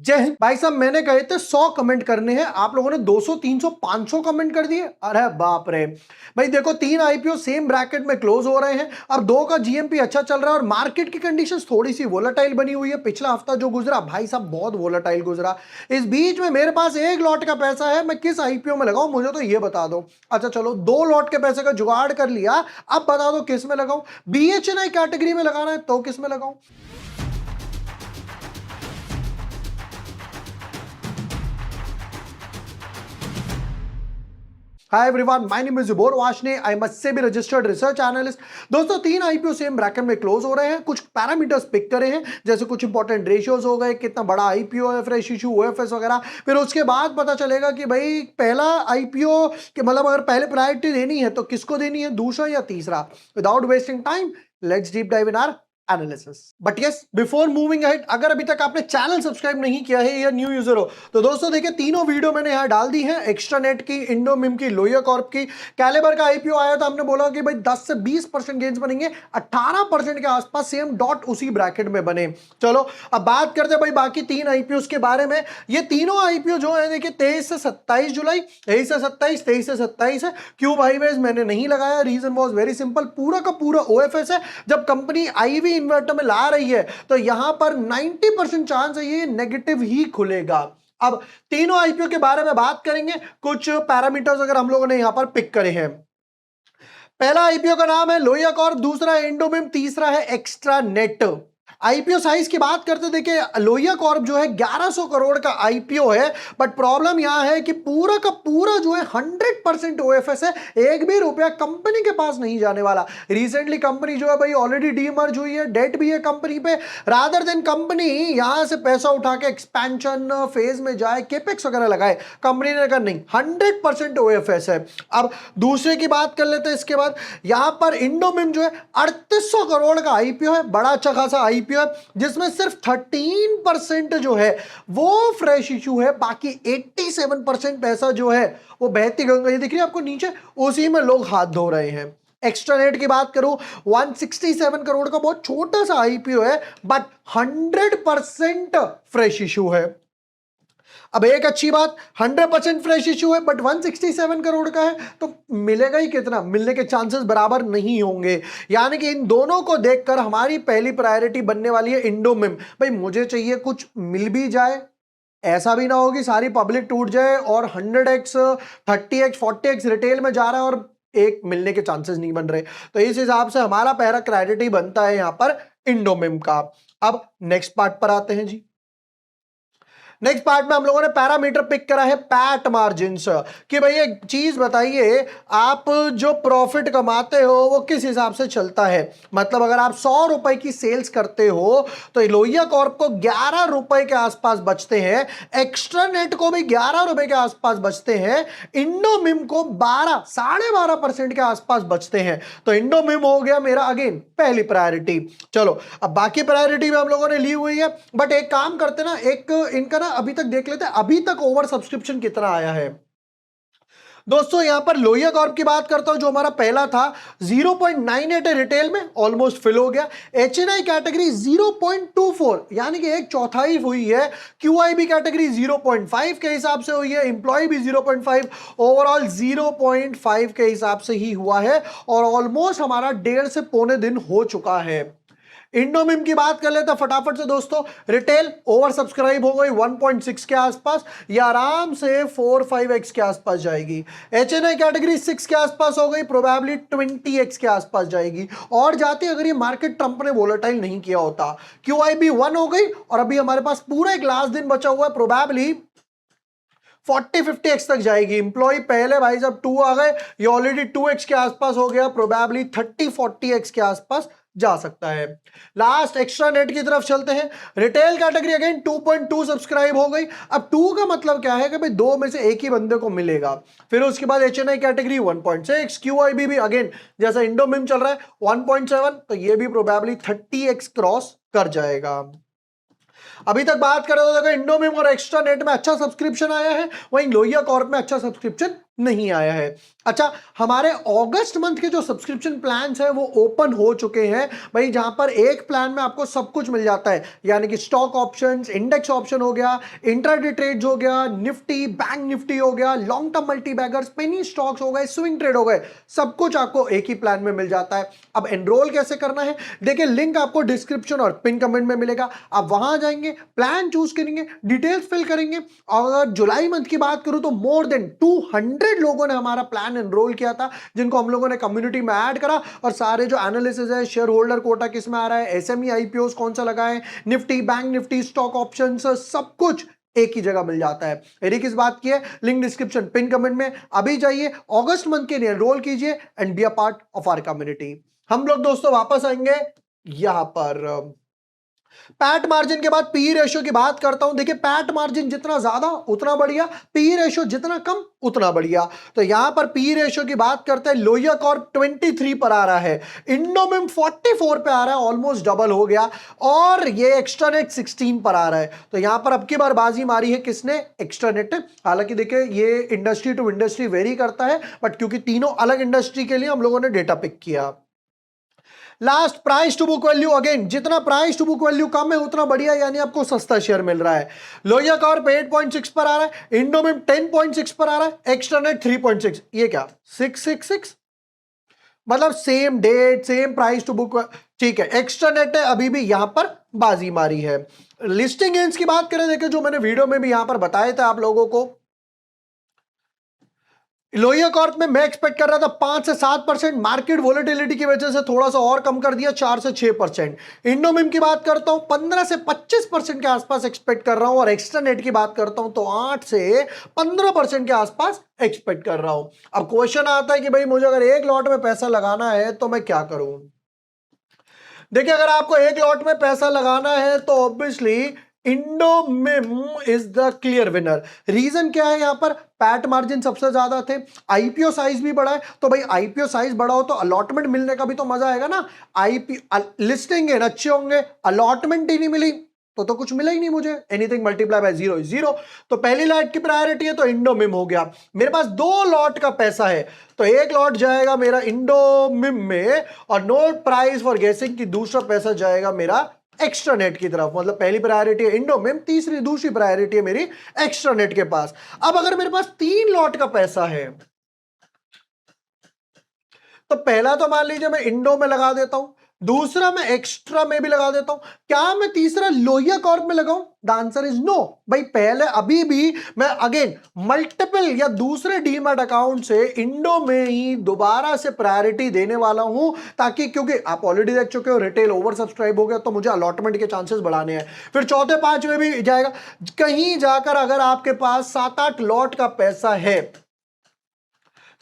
जय हिंद। भाई साहब मैंने कहे थे 100 कमेंट करने हैं, आप लोगों ने 200 300 500 कमेंट कर दिए। अरे बाप रे। भाई देखो 3 आईपीओ सेम ब्रैकेट में क्लोज हो रहे हैं और 2 का जीएमपी अच्छा चल रहा है और मार्केट की कंडीशंस थोड़ी सी वोलेटाइल बनी हुई है। पिछला हफ्ता जो गुजरा भाई साहब बहुत वोलेटाइल गुजरा। इस बीच में मेरे पास एक लॉट का पैसा है, मैं किस आईपीओ में लगाऊं मुझे तो ये बता दो। अच्छा चलो 2 लॉट के पैसे का जुगाड़ कर लिया, अब बता दो किस में लगाऊं। बीएचएनआई कैटेगरी में लगाना है तो किस में लगाऊं। Hi everyone, my name is जुबोर वाशने, आई मस्ट से भी रजिस्टर्ड रिसर्च एनालिस्ट। दोस्तों 3 आईपीओ सेम ब्रैकेट में क्लोज हो रहे हैं। कुछ पैरामीटर्स पिक करे हैं, जैसे कुछ इंपॉर्टेंट रेशियोज हो गए, कितना बड़ा आईपीओ है, फ्रेश इशू, ओएफएस वगैरह। फिर उसके बाद पता चलेगा कि भाई पहला आईपीओ के मतलब अगर पहले प्रायोरिटी देनी है तो किसको देनी है, दूसरा या तीसरा। Without wasting time let's deep dive in our analysis. But yes, before moving ahead, अगर अभी तक आपने चैनल सब्सक्राइब नहीं किया है या न्यू यूजर हो तो दोस्तों देखिए तीनों वीडियो मैंने यहां डाल दी हैं। एक्स्ट्रानेट की, इंडोमिम की, लोया कॉर्प की। कैलिबर का आईपीओ आया था, हमने बोला कि भाई 10 से 20% गेन्स बनेंगे, 18% के आसपास सेम डॉट उसी ब्रैकेट में बने। चलो अब बात करते हैं भाई बाकी 3 आईपीओ के बारे में। ये तीनों आईपीओ जो है देखिए 23 से 27 जुलाई, 23 से 27, 23 से 27 है। क्यों भाई वेज मैंने नहीं लगाया, रीजन वाज वेरी सिंपल, पूरा का पूरा ओएफएस है। जब कंपनी आईवी इन्वर्टर में ला रही है तो यहां पर 90% चांस है ये नेगेटिव ही खुलेगा। अब तीनों आईपीओ के बारे में बात करेंगे, कुछ पैरामीटर्स अगर हम लोगों ने यहां पर पिक करे हैं। पहला आईपीओ का नाम है लोया कॉर्प, दूसरा है इंडोमिम, तीसरा है एक्स्ट्रा नेट। आईपीओ साइज की बात करते देखिए लोया कॉर्प जो है 1100 करोड़ का आईपीओ है। बट प्रॉब्लम यहां है कि पूरा का पूरा जो है 100% ओएफएस है, एक भी रुपया कंपनी के पास नहीं जाने वाला। रिसेंटली कंपनी जो है भाई ऑलरेडी डीमर्ज हुई है, डेट भी है कंपनी पे। रादर देन कंपनी यहां से पैसा उठा के एक्सपेंशन फेज में जाए, केपेक्स वगैरह लगाए, कंपनी ने कहा नहीं 100% ओएफएस है। अब दूसरे की बात कर लेते हैं इसके बाद। यहां पर इंडोमिम जो है 3800 करोड़ का आईपीओ है, बड़ा अच्छा खासा आईपीओ है, जिसमें सिर्फ 13% जो है वो फ्रेश इशू है, बाकी 87% पैसा जो है वो बहती गंगा, ये दिख रही है आपको नीचे, उसी में लोग हाथ धो रहे हैं। एक्स्ट्रानेट की बात करूं 167 करोड़ का बहुत छोटा सा आईपीओ है, बट 100% फ्रेश इशू है। अब एक अच्छी बात, 100% फ्रेश इशू है बट 167 करोड़ का है, तो मिलेगा ही कितना, मिलने के चांसेस बराबर नहीं होंगे। यानी कि इन दोनों को देखकर हमारी पहली प्रायोरिटी बनने वाली है इंडोमिम। भाई मुझे चाहिए कुछ मिल भी जाए, ऐसा भी ना हो कि सारी पब्लिक टूट जाए और 100x 30x 40x रिटेल में जा रहा है और एक मिलने के चांसेस नहीं बन रहे। तो इस हिसाब से हमारा पहला प्रायोरिटी बनता है यहां पर इंडोमिम का। अब नेक्स्ट पार्ट पर आते हैं जी। नेक्स्ट पार्ट में हम लोगों ने पैरामीटर पिक करा है पैट मार्जिन्स, कि भाई एक चीज बताइए, आप जो प्रॉफिट कमाते हो वो किस हिसाब से चलता है। मतलब अगर आप 100 रुपए की सेल्स करते हो तो लोहिया कॉर्प को 11 रुपए के आसपास बचते हैं, एक्स्ट्रा नेट को भी 11 रुपए के आसपास बचते हैं, इंडोमिम को 12.5% के आसपास बचते हैं। तो इंडोमिम हो गया मेरा अगेन पहली प्रायोरिटी। चलो अब बाकी प्रायोरिटी भी हम लोगों ने ली हुई है, बट एक काम करते ना, एक इनका ना अभी तक देख लेते हैं अभी तक ओवर सब्सक्रिप्शन कितना आया है। दोस्तों यहां पर लोहिया कॉर्प की बात करता हूं, जो हमारा पहला था 0.98 है रिटेल में, ऑलमोस्ट फिल हो गया। एचएनआई कैटेगरी 0.24 यानी कि एक चौथाई हुई है। क्यूआईबी कैटेगरी 0.5 के हिसाब से हुई है, एम्प्लॉय भी 0.5, ओवरऑल 0.5 के हिसाब से ही हुआ है और ऑलमोस्ट हमारा 1.5 से पौने दिन हो चुका है। इंडोमिम की बात कर लेते हैं फटाफट से दोस्तों। रिटेल ओवर सब्सक्राइब हो गई 1.6 के आसपास, या आराम से 4-5x के आसपास जाएगी। एचएनआई कैटेगरी 6 के आसपास हो गई, प्रोबेबली 20x के आसपास जाएगी और जाती अगर ये मार्केट ट्रंप ने वोलेटाइल नहीं किया होता। क्यूआईबी 1 हो गई और अभी हमारे पास पूरा एक लास्ट दिन बचा हुआ है, प्रोबेबली 40-50x तक जाएगी। इंप्लॉय पहले भाई साहब 2 आ गए, ये ऑलरेडी 2x के आसपास हो गया, प्रोबेबली 30-40x के आसपास जा सकता है। लास्ट एक्स्ट्रा नेट की तरफ चलते हैं। रिटेल कैटेगरी अगेन 2.2 सब्सक्राइब हो गई। अब 2 का मतलब क्या है कि भाई 2 में से एक ही बंदे को मिलेगा। फिर उसके बाद एचएनआई कैटेगरी 1.6, क्यूआईबी भी अगेन जैसा इंडोमिम चल रहा है 1.7, तो ये भी प्रोबेबली 30x क्रॉस कर जाएगा। अभी तक बात कर रहे हो, देखो इंडोमिम और एक्स्ट्रा नेट में अच्छा सब्सक्रिप्शन आया है, वहीं लोहिया कॉर्प में अच्छा सब्सक्रिप्शन नहीं आया है। अच्छा, हमारे अगस्त मंथ के जो सब्सक्रिप्शन प्लान्स हैं वो ओपन हो चुके हैं भाई, जहां पर एक प्लान में आपको सब कुछ मिल जाता है, यानी कि स्टॉक ऑप्शंस, इंडेक्स ऑप्शन हो गया, इंट्राडे ट्रेड्स हो गया, निफ्टी, बैंक निफ्टी हो गया, long term multi beggars, penny stocks हो गए, स्विंग ट्रेड हो गए, सब कुछ आपको एक ही प्लान में मिल जाता है। अब एनरोल कैसे करना है, देखिए लिंक आपको डिस्क्रिप्शन और पिन कमेंट में मिलेगा। आप वहां जाएंगे, प्लान चूज करेंगे, डिटेल्स फिल करेंगे। और अगर जुलाई मंथ की बात करूं तो मोर देन 200 लोगों ने हमारा प्लान एनरोल किया था, जिनको हम लोगों ने कम्युनिटी में ऐड करा, और सारे जो एनालिसिस है, शेयर होल्डर कोटा किस में आ रहा है, एसएमई आईपीओस कौन सा लगा है, Nifty, bank Nifty, stock options, सब कुछ एक ही जगह मिल जाता है। यदि किस बात की है, लिंक डिस्क्रिप्शन पिन कमेंट में। अभी जाइए, अगस्त मंथ के लिए एनरोल कीजिए and be a part of our community. हम लोग दोस्तों वापस आएंगे यहां पर पैट मार्जिन के बाद पी रेशियो की बात करता हूं। देखिए पैट मार्जिन जितना ज्यादा उतना बढ़िया, पी रेशियो जितना कम उतना बढ़िया। तो यहां पर पी रेशियो की बात करते हैं, लोहिया कॉर्प 23 पर आ रहा है, इंडोमिम 44 पे आ रहा है, ऑलमोस्ट डबल हो गया, और ये एक्स्ट्रानेट 16 पर आ रहा है। तो यहां पर अब की बार बाजी मारी है किसने, एक्स्ट्रानेट। हालांकि देखिए ये इंडस्ट्री टू इंडस्ट्री वेरी करता है, बट क्योंकि तीनों अलग इंडस्ट्री के लिए हम लोगों ने डेटा पिक किया। Last price to book value, again जितना प्राइस टू बुक वैल्यू कम है उतना बढ़िया, यानी आपको सस्ता शेयर मिल रहा है। लोहिया कॉर्प 8.6 पर आ रहा है, इंडोमिम 10.6 पर आ रहा है, एक्स्ट्रानेट 3.6। ये क्या 666, मतलब same date same price to book, ठीक है। एक्स्ट्रानेट ने अभी भी यहां पर बाजी मारी है। लिस्टिंग गेन्स की बात करें, देखिए जो मैंने वीडियो में भी यहां पर बताए थे आप लोगों को, लोहिया कॉर्प में मैं एक्सपेक्ट कर रहा था 5 से 7%, मार्केट वोलेटिलिटी की वजह से थोड़ा सा और कम कर दिया, 4 से 6%। इंडोमिम की बात करता हूं 15 से 25% के आसपास एक्सपेक्ट कर रहा हूं, और एक्स्ट्रानेट की बात करता हूं तो 8 से 15% के आसपास एक्सपेक्ट कर रहा हूं। अब क्वेश्चन आता है कि भाई मुझे अगर एक लॉट में पैसा लगाना है तो मैं क्या करूं। देखिए अगर आपको एक लॉट में पैसा लगाना है तो ऑब्वियसली इंडोमिम is the clear winner. Reason क्या है, यहां पर पैट मार्जिन सबसे ज्यादा थे, आईपीओ साइज भी बड़ा है, तो भाई आईपीओ साइज बड़ा हो तो अलॉटमेंट मिलने का भी तो मजा आएगा ना। आईपीओ लिस्टिंग अच्छे होंगे, अलॉटमेंट ही नहीं मिली तो कुछ मिला ही नहीं मुझे। Anything multiply by zero is zero. तो पहली लॉट की प्रायोरिटी है तो इंडोमिम हो गया। मेरे पास 2 लॉट का पैसा है, तो एक लॉट जाएगा मेरा इंडोमिम में, और नोट प्राइस फॉर गेसिंग की दूसरा पैसा जाएगा मेरा एक्स्ट्रानेट की तरफ। मतलब पहली प्रायोरिटी है इंडोमिम, दूसरी प्रायोरिटी है मेरी एक्स्ट्रानेट के पास। अब अगर मेरे पास 3 लॉट का पैसा है, तो पहला तो मान लीजिए मैं इंडो में लगा देता हूं, दूसरा मैं एक्स्ट्रा में भी लगा देता हूं, क्या मैं तीसरा लोहिया कॉर्प में लगाऊं? The answer is no. भाई पहले अभी भी मैं अगेन मल्टीपल या दूसरे डीमैट अकाउंट से इंडो में ही दोबारा से प्रायोरिटी देने वाला हूं, ताकि क्योंकि आप ऑलरेडी देख चुके हो रिटेल ओवर सब्सक्राइब हो गया, तो मुझे अलॉटमेंट के चांसेस बढ़ाने हैं। फिर चौथे पांचवें भी जाएगा। कहीं जाकर अगर आपके पास 7-8 लॉट का पैसा है,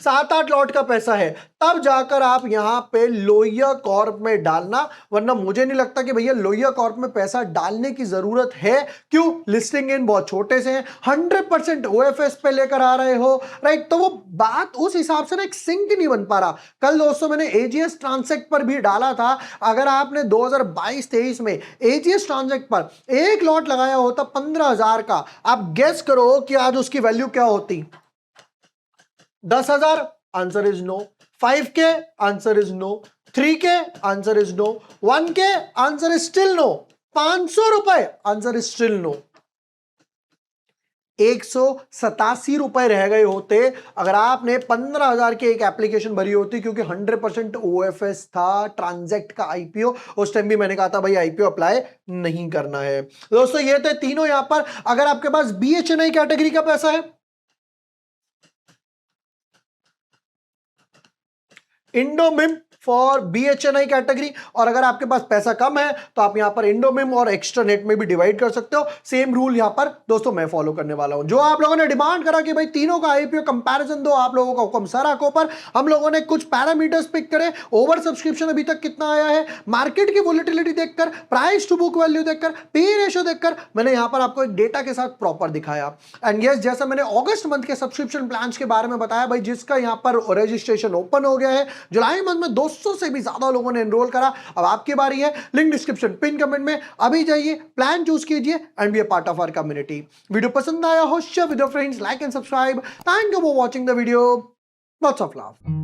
7-8 लॉट का पैसा है, तब जाकर आप यहां पे लोहिया कॉर्प में डालना, वरना मुझे नहीं लगता कि भैया लोहिया कॉर्प में पैसा डालने की जरूरत है। क्यों? लिस्टिंग इन बहुत छोटे से हैं, 100% ओएफएस पे लेकर आ रहे हो, राइट? तो वो बात उस हिसाब से ना एक सिंक नहीं बन पा रहा। कल दोस्तों मैंने एजीएस ट्रांसेक्ट पर भी डाला था, अगर आपने 2022-23 में एजीएस ट्रांसेक्ट पर एक लॉट लगाया होता 15,000 का, आप गेस करो कि आज उसकी वैल्यू क्या होती। 10,000? Answer is no. 5K? Answer is no. 3K? Answer is no. 1K? Answer is still no. 500 रुपए? Answer is still no. 187 रुपए रह गए होते अगर आपने 15,000 की एक एप्लीकेशन भरी होती, क्योंकि 100% ओएफएस था ट्रांजैक्ट का आईपीओ। उस टाइम भी मैंने कहा था भाई आईपीओ अप्लाई नहीं करना है। दोस्तों ये थे तीनों यहां पर। अगर आपके पास बीएचएनआई कैटेगरी का पैसा है, इंडोमिम फॉर बीएचएनआई कैटेगरी, और अगर आपके पास पैसा कम है तो आप यहां पर इंडोमिम और एक्स्ट्रानेट में भी डिवाइड कर सकते हो। सेम रूल यहां पर दोस्तों मैं फॉलो करने वाला हूं। जो आप लोगों ने डिमांड करा कि भाई तीनों का आईपीओ कंपैरिजन दो, आप लोगों का हुक्म सर आंखों पर। हम लोगों ने कुछ पैरामीटर्स पिक करे, ओवर सब्सक्रिप्शन अभी तक कितना आया है, मार्केट की वोलेटिलिटी देखकर, प्राइस टू बुक वैल्यू देखकर, पी रेशियो देखकर, मैंने यहां पर आपको एक डेटा के साथ प्रॉपर दिखाया। एंड यस, जैसा मैंने अगस्त मंथ के सब्सक्रिप्शन प्लान के बारे में बताया, भाई जिसका यहां पर रजिस्ट्रेशन ओपन हो गया है, जुलाई मंथ में 2 200 से भी ज्यादा लोगों ने एनरोल करा। अब आपकी बारी है, लिंक डिस्क्रिप्शन पिन कमेंट में, अभी जाइए प्लान चूज कीजिए and be a part of our community. Video पसंद आया हो share with your friends, like and subscribe. Thank you for watching the video, lots of love.